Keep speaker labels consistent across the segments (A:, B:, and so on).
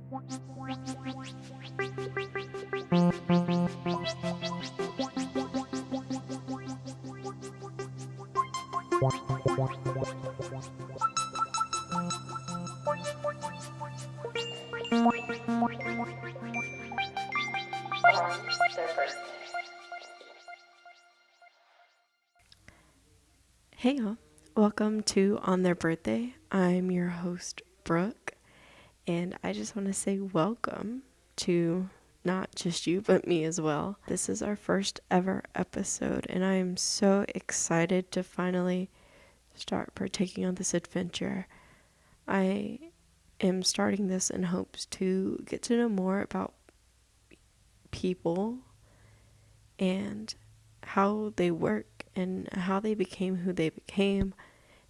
A: Hey y'all, welcome to On Their Birthday. I'm your host, Brooke, and I just want to say welcome to not just you, but me as well. This is our first ever episode, and I am so excited to finally start partaking on this adventure. I am starting this in hopes to get to know more about people and how they work and how they became who they became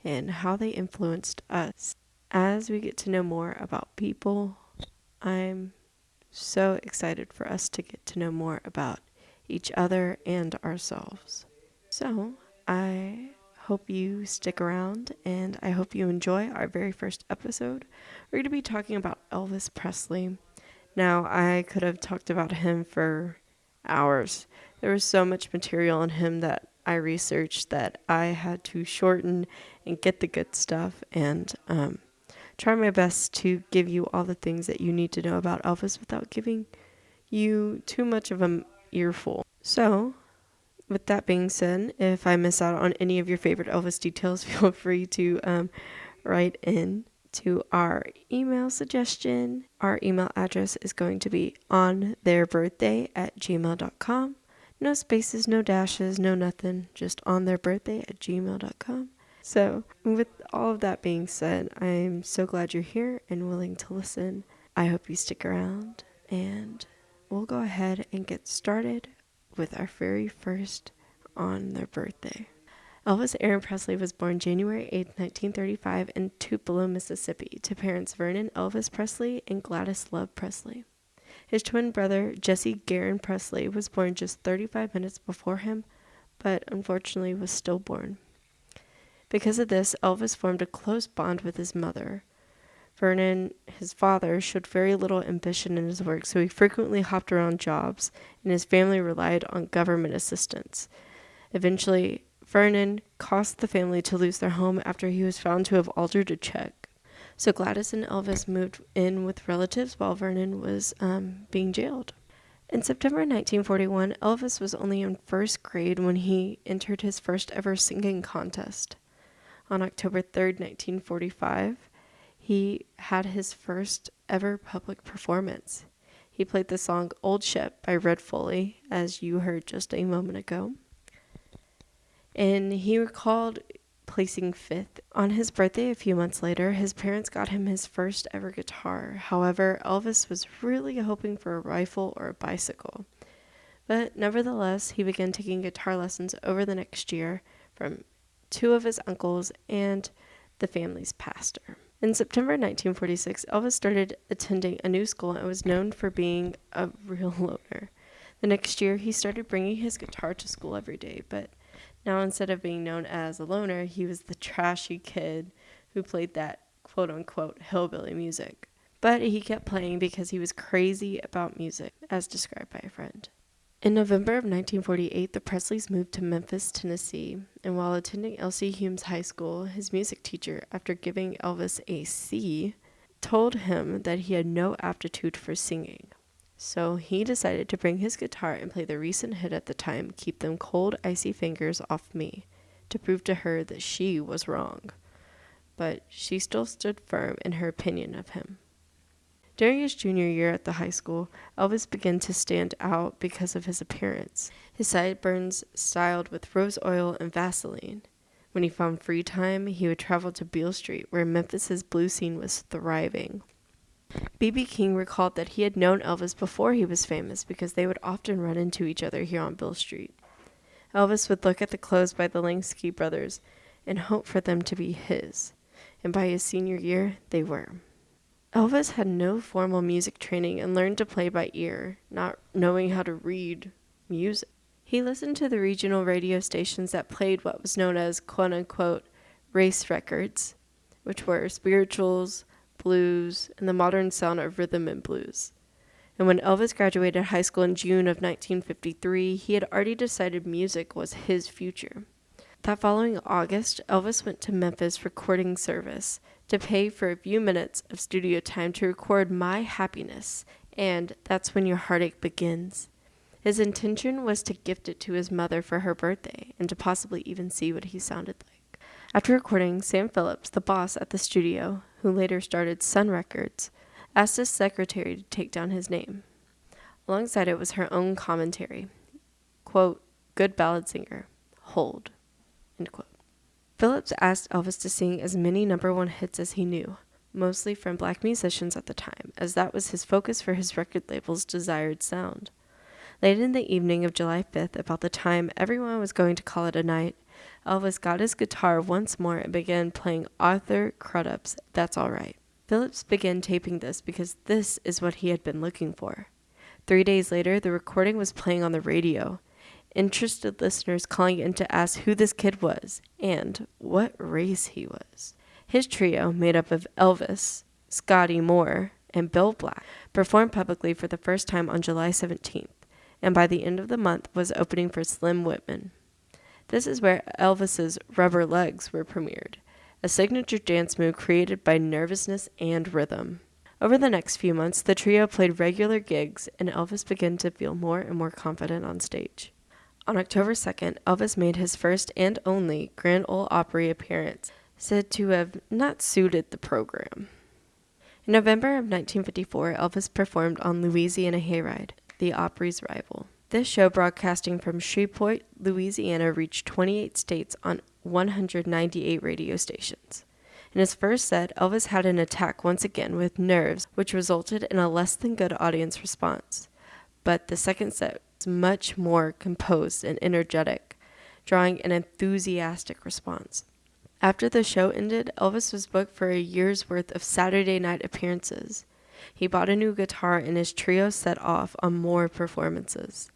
A: and how they influenced us. As we get to know more about people, I'm so excited for us to get to know more about each other and ourselves. So I hope you stick around and I hope you enjoy our very first episode. We're going to be talking about Elvis Presley. Now, I could have talked about him for hours. There was so much material on him that I researched that I had to shorten and get the good stuff and try my best to give you all the things that you need to know about Elvis without giving you too much of an earful. So, with that being said, if I miss out on any of your favorite Elvis details, feel free to write in to our email suggestion. Our email address is going to be ontheirbirthday@gmail.com. No spaces, no dashes, no nothing, just ontheirbirthday@gmail.com. So, with all of that being said, I'm so glad you're here and willing to listen. I hope you stick around, and we'll go ahead and get started with our very first On Their Birthday. Elvis Aaron Presley was born January 8, 1935 in Tupelo, Mississippi, to parents Vernon Elvis Presley and Gladys Love Presley. His twin brother, Jesse Garon Presley, was born just 35 minutes before him, but unfortunately was stillborn. Because of this, Elvis formed a close bond with his mother. Vernon, his father, showed very little ambition in his work, so he frequently hopped around jobs, and his family relied on government assistance. Eventually, Vernon caused the family to lose their home after he was found to have altered a check. So Gladys and Elvis moved in with relatives while Vernon was being jailed. In September 1941, Elvis was only in first grade when he entered his first ever singing contest. On October 3rd, 1945, he had his first ever public performance. He played the song Old Ship by Red Foley, as you heard just a moment ago. And he recalled placing fifth. On his birthday a few months later, his parents got him his first ever guitar. However, Elvis was really hoping for a rifle or a bicycle. But nevertheless, he began taking guitar lessons over the next year from two of his uncles and the family's pastor. In September 1946, Elvis started attending a new school and was known for being a real loner. The next year, he started bringing his guitar to school every day, but now, instead of being known as a loner, he was the trashy kid who played that quote-unquote hillbilly music. But he kept playing because he was crazy about music, as described by a friend. In November of 1948, the Presleys moved to Memphis, Tennessee, and while attending Elsie Humes High School, his music teacher, after giving Elvis a C, told him that he had no aptitude for singing. So he decided to bring his guitar and play the recent hit at the time, Keep Them Cold, Icy Fingers Off Me, to prove to her that she was wrong. But she still stood firm in her opinion of him. During his junior year at the high school, Elvis began to stand out because of his appearance. His sideburns styled with rose oil and Vaseline. When he found free time, he would travel to Beale Street, where Memphis's blues scene was thriving. B.B. King recalled that he had known Elvis before he was famous because they would often run into each other here on Beale Street. Elvis would look at the clothes by the Langsky brothers and hope for them to be his, and by his senior year, they were. Elvis had no formal music training and learned to play by ear, not knowing how to read music. He listened to the regional radio stations that played what was known as quote-unquote race records, which were spirituals, blues, and the modern sound of rhythm and blues. And when Elvis graduated high school in June of 1953, he had already decided music was his future. That following August, Elvis went to Memphis Recording Service to pay for a few minutes of studio time to record My Happiness and That's When Your Heartache Begins. His intention was to gift it to his mother for her birthday and to possibly even see what he sounded like. After recording, Sam Phillips, the boss at the studio, who later started Sun Records, asked his secretary to take down his name. Alongside it was her own commentary. Quote, "Good ballad singer. Hold." End quote. Phillips asked Elvis to sing as many number one hits as he knew, mostly from black musicians at the time, as that was his focus for his record label's desired sound. Late in the evening of July 5th, about the time everyone was going to call it a night, Elvis got his guitar once more and began playing Arthur Crudup's That's All Right. Phillips began taping this because this is what he had been looking for. 3 days later, the recording was playing on the radio, interested listeners calling in to ask who this kid was and what race he was. His trio, made up of Elvis, Scotty Moore, and Bill Black, performed publicly for the first time on July 17th, and by the end of the month was opening for Slim Whitman. This is where Elvis's Rubber Legs were premiered, a signature dance move created by nervousness and rhythm. Over the next few months, the trio played regular gigs, and Elvis began to feel more and more confident on stage. On October 2nd, Elvis made his first and only Grand Ole Opry appearance, said to have not suited the program. In November of 1954, Elvis performed on Louisiana Hayride, the Opry's rival. This show, broadcasting from Shreveport, Louisiana, reached 28 states on 198 radio stations. In his first set, Elvis had an attack once again with nerves, which resulted in a less than good audience response. But the second set was much more composed and energetic, drawing an enthusiastic response. After the show ended, Elvis was booked for a year's worth of Saturday night appearances. He bought a new guitar and his trio set off on more performances.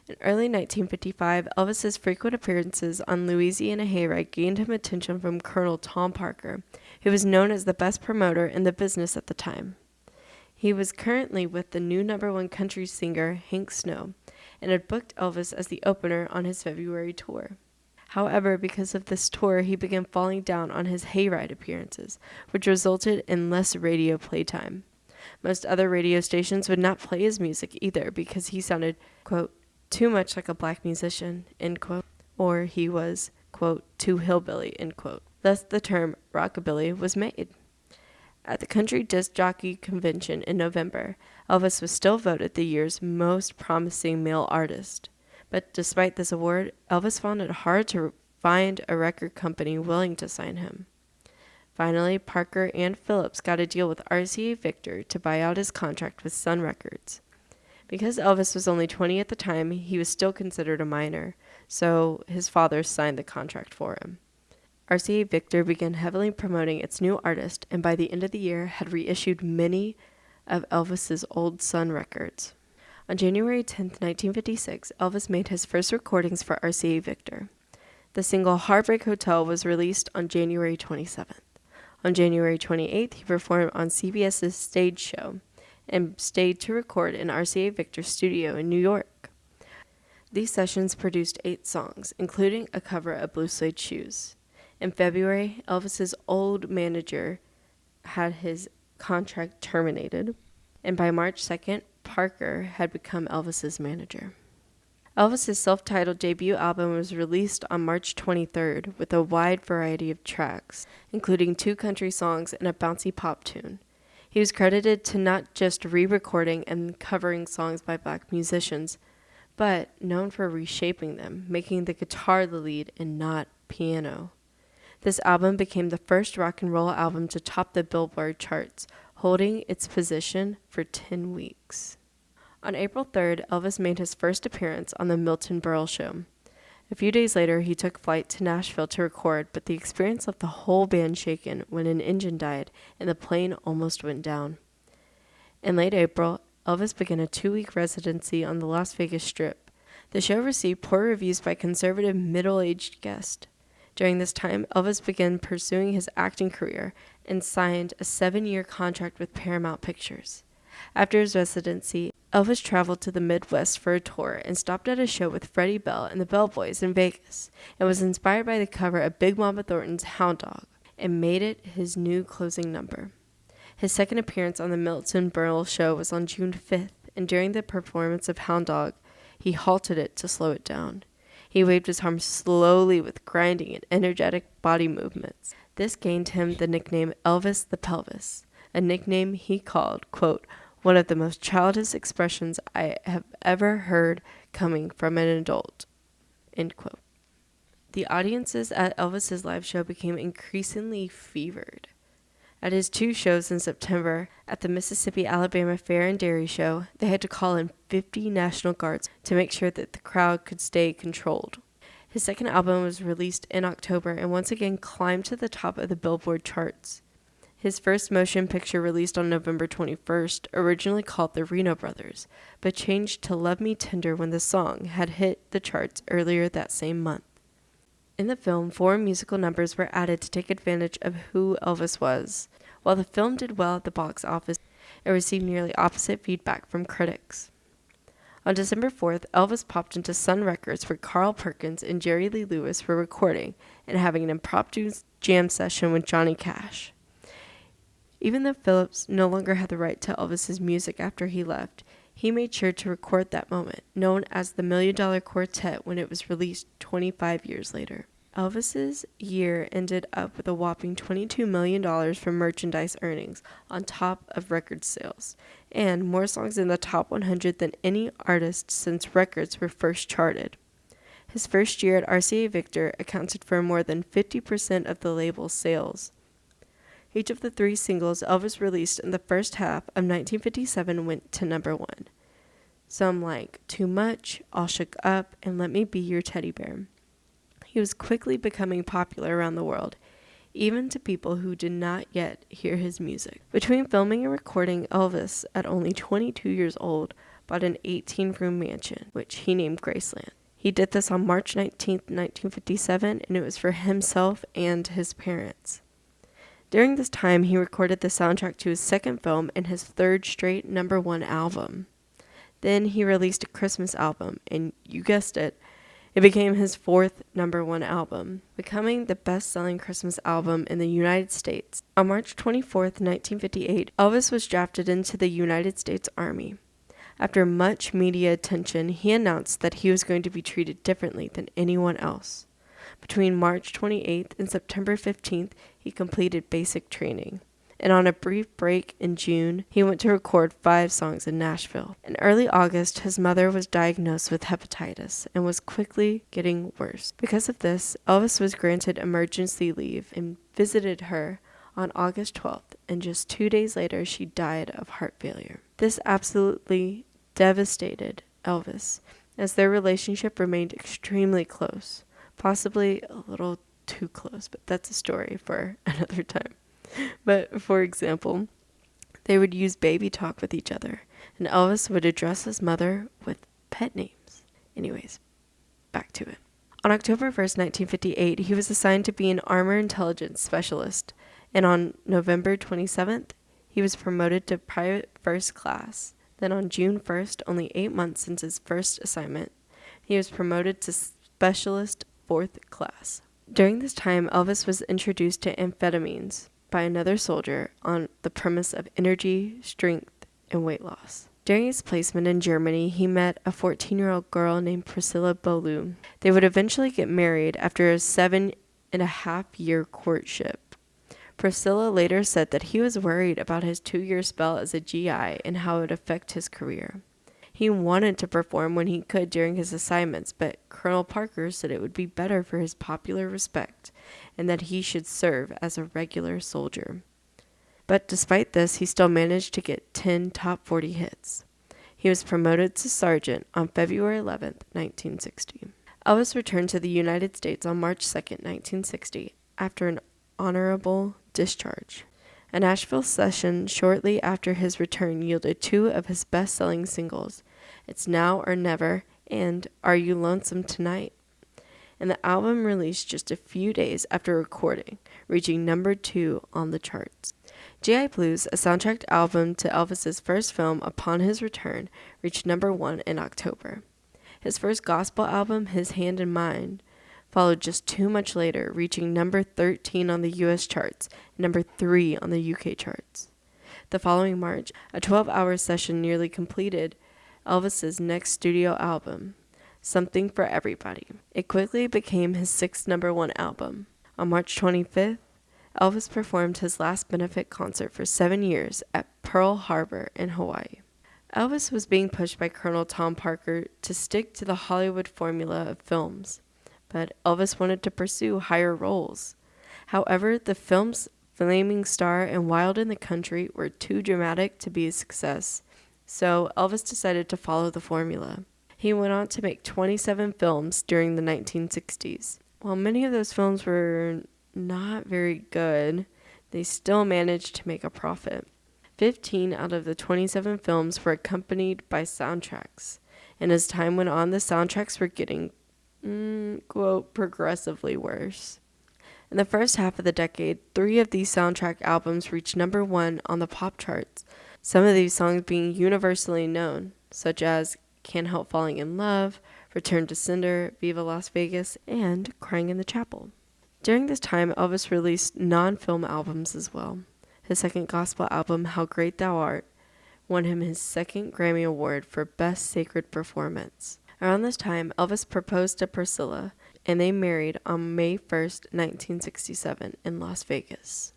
A: In early 1955, Elvis's frequent appearances on Louisiana Hayride gained him attention from Colonel Tom Parker, who was known as the best promoter in the business at the time. He was currently with the new number one country singer Hank Snow and had booked Elvis as the opener on his February tour. However, because of this tour, he began falling down on his Hayride appearances, which resulted in less radio playtime. Most other radio stations would not play his music either because he sounded, quote, too much like a black musician, end quote, or he was, quote, too hillbilly, end quote. Thus the term rockabilly was made. At the Country Disc Jockey Convention in November, Elvis was still voted the year's most promising male artist. But despite this award, Elvis found it hard to find a record company willing to sign him. Finally, Parker and Phillips got a deal with RCA Victor to buy out his contract with Sun Records. Because Elvis was only 20 at the time, he was still considered a minor, so his father signed the contract for him. RCA Victor began heavily promoting its new artist, and by the end of the year had reissued many of Elvis's old Sun records. On January 10, 1956, Elvis made his first recordings for RCA Victor. The single Heartbreak Hotel was released on January 27th. On January 28th, he performed on CBS's stage show and stayed to record in RCA Victor's studio in New York. These sessions produced 8 songs, including a cover of Blue Suede Shoes. In February, Elvis's old manager had his contract terminated, and by March 2nd, Parker had become Elvis's manager. Elvis's self-titled debut album was released on March 23rd with a wide variety of tracks, including 2 country songs and a bouncy pop tune. He was credited to not just re-recording and covering songs by black musicians, but known for reshaping them, making the guitar the lead and not piano. This album became the first rock and roll album to top the Billboard charts, holding its position for 10 weeks. On April 3rd, Elvis made his first appearance on the Milton Berle Show. A few days later, he took flight to Nashville to record, but the experience left the whole band shaken when an engine died and the plane almost went down. In late April, Elvis began a 2-week residency on the Las Vegas Strip. The show received poor reviews by conservative middle-aged guests. During this time, Elvis began pursuing his acting career and signed a 7-year contract with Paramount Pictures. After his residency, Elvis traveled to the Midwest for a tour and stopped at a show with Freddie Bell and the Bell Boys in Vegas, and was inspired by the cover of Big Mama Thornton's Hound Dog, and made it his new closing number. His second appearance on the Milton Berle show was on June 5th, and during the performance of Hound Dog, he halted it to slow it down. He waved his arms slowly with grinding and energetic body movements. This gained him the nickname Elvis the Pelvis, a nickname he called, quote, one of the most childish expressions I have ever heard coming from an adult, end quote. The audiences at Elvis's live show became increasingly fevered. At his 2 shows in September, at the Mississippi Alabama Fair and Dairy Show, they had to call in 50 National Guards to make sure that the crowd could stay controlled. His second album was released in October and once again climbed to the top of the Billboard charts. His first motion picture released on November 21st, originally called The Reno Brothers, but changed to Love Me Tender when the song had hit the charts earlier that same month. In the film, 4 musical numbers were added to take advantage of who Elvis was. While the film did well at the box office, it received nearly opposite feedback from critics. On December 4th, Elvis popped into Sun Records where Carl Perkins and Jerry Lee Lewis were recording and having an impromptu jam session with Johnny Cash. Even though Phillips no longer had the right to Elvis's music after he left, he made sure to record that moment, known as the $1 Million Quartet, when it was released 25 years later. Elvis's year ended up with a whopping $22 million from merchandise earnings on top of record sales, and more songs in the top 100 than any artist since records were first charted. His first year at RCA Victor accounted for more than 50% of the label's sales. Each of the 3 singles Elvis released in the first half of 1957 went to number 1. Some like Too Much, All Shook Up, and Let Me Be Your Teddy Bear. He was quickly becoming popular around the world, even to people who did not yet hear his music. Between filming and recording, Elvis, at only 22 years old, bought an 18-room mansion, which he named Graceland. He did this on March 19, 1957, and it was for himself and his parents. During this time, he recorded the soundtrack to his second film and his 3rd straight number 1 album. Then he released a Christmas album, and you guessed it, it became his 4th number 1 album, becoming the best-selling Christmas album in the United States. On March 24, 1958, Elvis was drafted into the United States Army. After much media attention, he announced that he was going to be treated differently than anyone else. Between March 28th and September 15th, he completed basic training. And on a brief break in June, he went to record 5 songs in Nashville. In early August, his mother was diagnosed with hepatitis and was quickly getting worse. Because of this, Elvis was granted emergency leave and visited her on August 12th, and just 2 days later, she died of heart failure. This absolutely devastated Elvis, as their relationship remained extremely close. Possibly a little too close, but that's a story for another time. But, for example, they would use baby talk with each other, and Elvis would address his mother with pet names. Anyways, back to it. On October 1st, 1958, he was assigned to be an armor intelligence specialist, and on November 27th, he was promoted to private first class. Then on June 1st, only 8 months since his first assignment, he was promoted to specialist 4th class. During this time, Elvis was introduced to amphetamines by another soldier on the premise of energy, strength, and weight loss. During his placement in Germany, he met a 14-year-old girl named Priscilla Beaulieu. They would eventually get married after a 7.5-year courtship. Priscilla later said that he was worried about his 2-year spell as a GI and how it would affect his career. He wanted to perform when he could during his assignments, but Colonel Parker said it would be better for his popular respect and that he should serve as a regular soldier. But despite this, he still managed to get 10 top 40 hits. He was promoted to sergeant on February 11, 1960. Elvis returned to the United States on March 2, 1960, after an honorable discharge. A Nashville session shortly after his return yielded 2 of his best-selling singles, It's Now or Never and Are You Lonesome Tonight? and the album released just a few days after recording, reaching number 2 on the charts. G.I. Blues, a soundtrack album to Elvis's first film upon his return, reached number 1 in October. His first gospel album, His Hand in Mine, followed just 2 months later, reaching number 13 on the U.S. charts and number 3 on the UK charts. The following March, a 12-hour session nearly completed Elvis's next studio album, Something for Everybody. It quickly became his 6th number 1 album. On March 25th, Elvis performed his last benefit concert for 7 years at Pearl Harbor in Hawaii. Elvis was being pushed by Colonel Tom Parker to stick to the Hollywood formula of films, but Elvis wanted to pursue higher roles. However, the films Flaming Star and Wild in the Country were too dramatic to be a success, so Elvis decided to follow the formula. He went on to make 27 films during the 1960s. While many of those films were not very good, they still managed to make a profit. 15 out of the 27 films were accompanied by soundtracks, and as time went on, the soundtracks were getting, quote, progressively worse. In the first half of the decade, 3 of these soundtrack albums reached number 1 on the pop charts, some of these songs being universally known, such as Can't Help Falling in Love, Return to Cinder, Viva Las Vegas, and Crying in the Chapel. During this time, Elvis released non-film albums as well. His second gospel album, How Great Thou Art, won him his 2nd Grammy Award for Best Sacred Performance. Around this time, Elvis proposed to Priscilla, and they married on May 1st, 1967, in Las Vegas.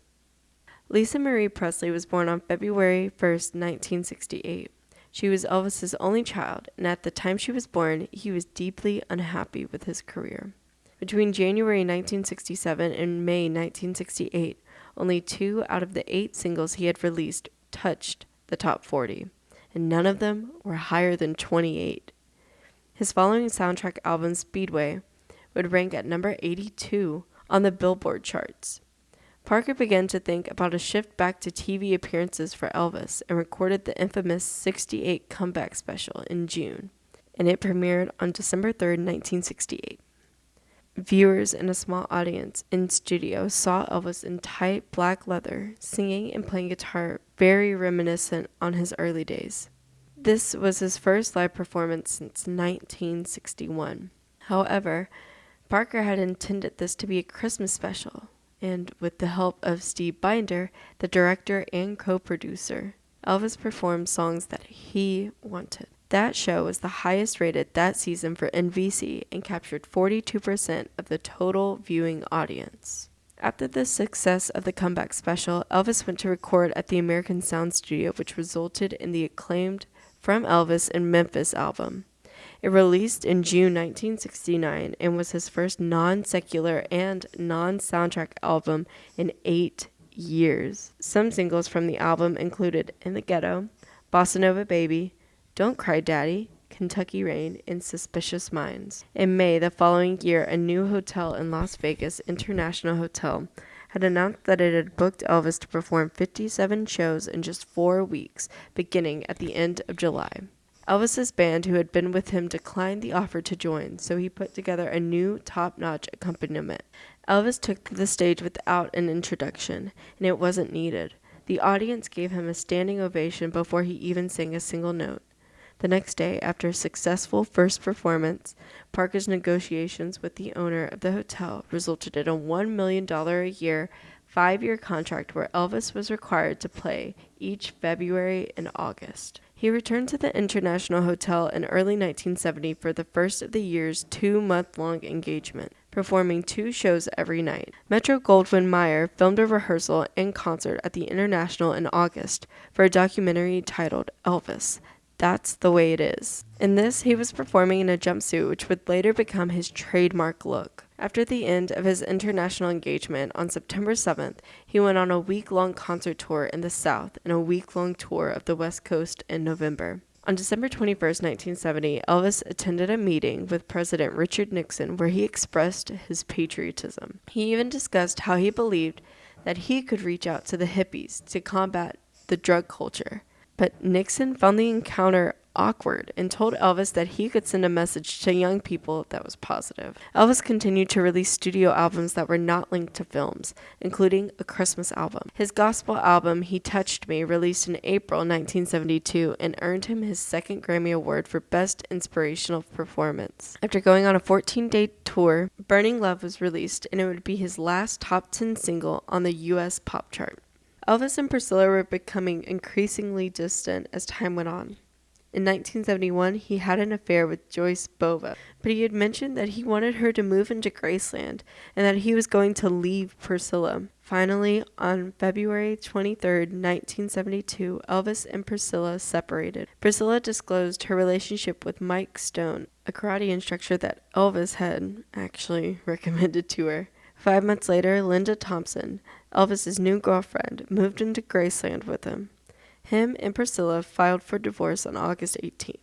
A: Lisa Marie Presley was born on February 1st, 1968. She was Elvis's only child, and at the time she was born, he was deeply unhappy with his career. Between January 1967 and May 1968, only 2 out of the 8 singles he had released touched the top 40, and none of them were higher than 28. His following soundtrack album, Speedway, would rank at number 82 on the Billboard charts. Parker began to think about a shift back to TV appearances for Elvis and recorded the infamous 68 comeback special in June, and it premiered on December 3rd, 1968. Viewers in a small audience in studio saw Elvis in tight black leather, singing and playing guitar, very reminiscent on his early days. This was his first live performance since 1961. However, Parker had intended this to be a Christmas special, and with the help of Steve Binder, the director and co-producer, Elvis performed songs that he wanted. That show was the highest rated that season for NBC and captured 42% of the total viewing audience. After the success of the comeback special, Elvis went to record at the American Sound Studio, which resulted in the acclaimed From Elvis in Memphis album. It released in June 1969 and was his first non-secular and non-soundtrack album in 8 years. Some singles from the album included In the Ghetto, Bossa Nova Baby, Don't Cry Daddy, Kentucky Rain, and Suspicious Minds. In May the following year, a new hotel in Las Vegas, International Hotel, had announced that it had booked Elvis to perform 57 shows in just 4 weeks, beginning at the end of July. Elvis's band, who had been with him, declined the offer to join, so he put together a new top-notch accompaniment. Elvis took to the stage without an introduction, and it wasn't needed. The audience gave him a standing ovation before he even sang a single note. The next day, after a successful first performance, Parker's negotiations with the owner of the hotel resulted in a $1 million a year, 5-year contract where Elvis was required to play each February and August. He returned to the International Hotel in early 1970 for the first of the year's 2-month-long engagement, performing 2 shows every night. Metro-Goldwyn-Mayer filmed a rehearsal and concert at the International in August for a documentary titled Elvis, That's the Way It Is. In this, he was performing in a jumpsuit, which would later become his trademark look. After the end of his international engagement on September 7th, he went on a week-long concert tour in the South and a week-long tour of the West Coast in November. On December 21st, 1970, Elvis attended a meeting with President Richard Nixon where he expressed his patriotism. He even discussed how he believed that he could reach out to the hippies to combat the drug culture. But Nixon found the encounter awkward and told Elvis that he could send a message to young people that was positive. Elvis continued to release studio albums that were not linked to films, including a Christmas album. His gospel album, He Touched Me, released in April 1972 and earned him his second Grammy Award for Best Inspirational Performance. After going on a 14-day tour, Burning Love was released, and it would be his last top 10 single on the U.S. pop chart. Elvis and Priscilla were becoming increasingly distant as time went on. In 1971, he had an affair with Joyce Bova, but he had mentioned that he wanted her to move into Graceland and that he was going to leave Priscilla. Finally, on February 23, 1972, Elvis and Priscilla separated. Priscilla disclosed her relationship with Mike Stone, a karate instructor that Elvis had actually recommended to her. 5 months later, Linda Thompson, Elvis's new girlfriend, moved into Graceland with him. Him and Priscilla filed for divorce on August 18th.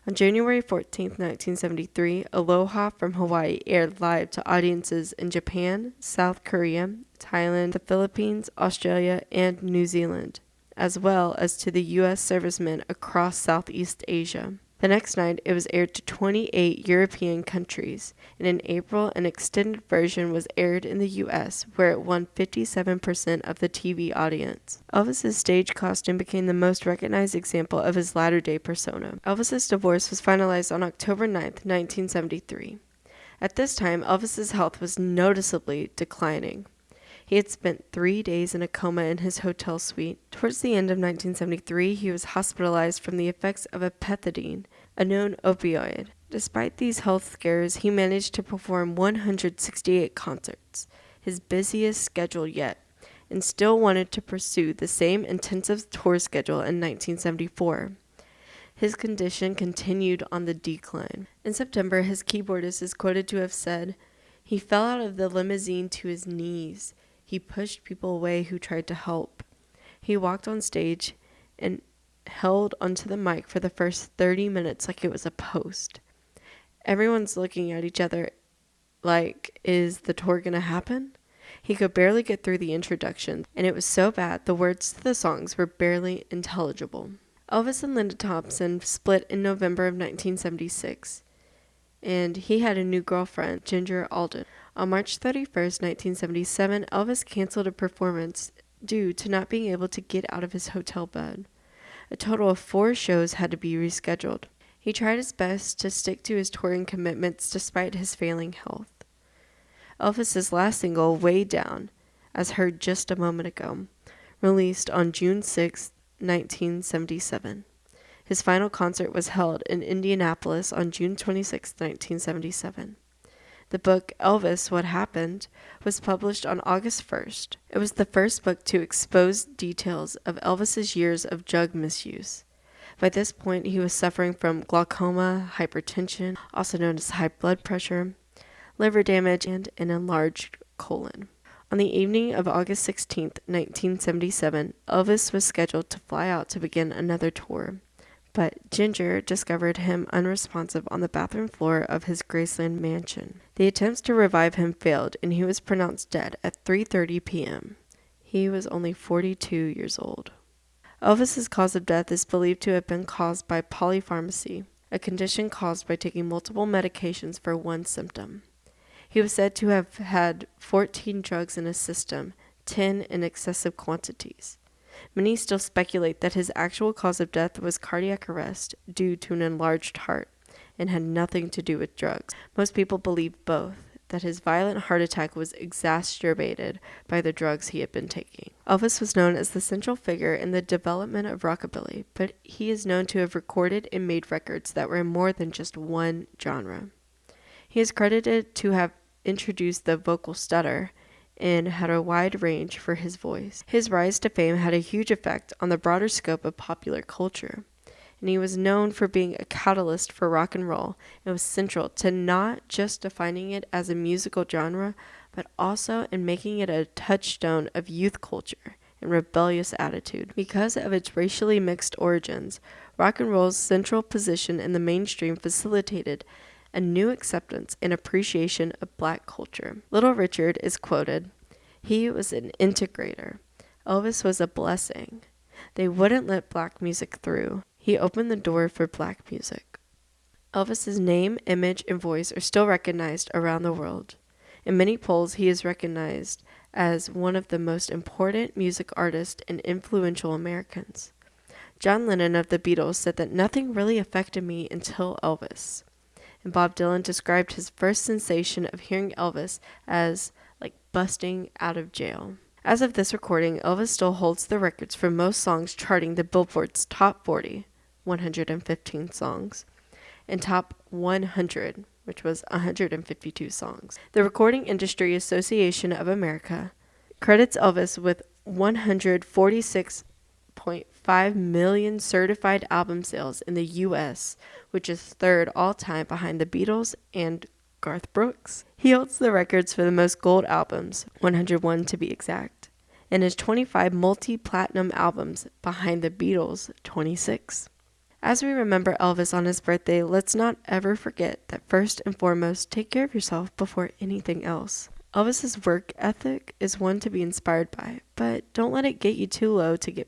A: On January 14, 1973, Aloha from Hawaii aired live to audiences in Japan, South Korea, Thailand, the Philippines, Australia, and New Zealand, as well as to the U.S. servicemen across Southeast Asia. The next night, it was aired to 28 European countries, and in April, an extended version was aired in the U.S., where it won 57% of the TV audience. Elvis's stage costume became the most recognized example of his latter-day persona. Elvis's divorce was finalized on October 9, 1973. At this time, Elvis's health was noticeably declining. He had spent 3 days in a coma in his hotel suite. Towards the end of 1973, he was hospitalized from the effects of epethidine, a known opioid. Despite these health scares, he managed to perform 168 concerts, his busiest schedule yet, and still wanted to pursue the same intensive tour schedule in 1974. His condition continued on the decline. In September, his keyboardist is quoted to have said, "He fell out of the limousine to his knees. He pushed people away who tried to help. He walked on stage and held onto the mic for the first 30 minutes like it was a post. Everyone's looking at each other like, is the tour gonna happen?" He could barely get through the introduction, and it was so bad the words to the songs were barely intelligible. Elvis and Linda Thompson split in November of 1976, and he had a new girlfriend, Ginger Alden. On March 31st, 1977, Elvis canceled a performance due to not being able to get out of his hotel bed. A total of 4 shows had to be rescheduled. He tried his best to stick to his touring commitments despite his failing health. Elvis's last single, Way Down, as heard just a moment ago, released on June 6, 1977. His final concert was held in Indianapolis on June 26, 1977. The book, Elvis, What Happened, was published on August 1st. It was the first book to expose details of Elvis's years of drug misuse. By this point, he was suffering from glaucoma, hypertension, also known as high blood pressure, liver damage, and an enlarged colon. On the evening of August 16, 1977, Elvis was scheduled to fly out to begin another tour. But Ginger discovered him unresponsive on the bathroom floor of his Graceland mansion. The attempts to revive him failed, and he was pronounced dead at 3:30 p.m. He was only 42 years old. Elvis's cause of death is believed to have been caused by polypharmacy, a condition caused by taking multiple medications for one symptom. He was said to have had 14 drugs in his system, 10 in excessive quantities. Many still speculate that his actual cause of death was cardiac arrest due to an enlarged heart and had nothing to do with drugs. Most people believe both, that his violent heart attack was exacerbated by the drugs he had been taking. Elvis was known as the central figure in the development of rockabilly, but he is known to have recorded and made records that were in more than just one genre. He is credited to have introduced the vocal stutter and had a wide range for his voice. His rise to fame had a huge effect on the broader scope of popular culture, and he was known for being a catalyst for rock and roll and was central to not just defining it as a musical genre, but also in making it a touchstone of youth culture and rebellious attitude. Because of its racially mixed origins, rock and roll's central position in the mainstream facilitated a new acceptance and appreciation of black culture. Little Richard is quoted, "He was an integrator. Elvis was a blessing. They wouldn't let black music through. He opened the door for black music. Elvis's name, image, and voice are still recognized around the world. In many polls, he is recognized as one of the most important music artists and influential Americans. John Lennon of the Beatles said that nothing really affected me until Elvis. And Bob Dylan described his first sensation of hearing Elvis as like busting out of jail. As of this recording, Elvis still holds the records for most songs charting the Billboard's Top 40, 115 songs, and Top 100, which was 152 songs. The Recording Industry Association of America credits Elvis with 146.5 million certified album sales in the U.S., which is third all-time behind the Beatles and Garth Brooks. He holds the records for the most gold albums, 101 to be exact, and his 25 multi-platinum albums behind the Beatles' 26. As we remember Elvis on his birthday, let's not ever forget that first and foremost, take care of yourself before anything else. Elvis's work ethic is one to be inspired by, but don't let it get you too low to get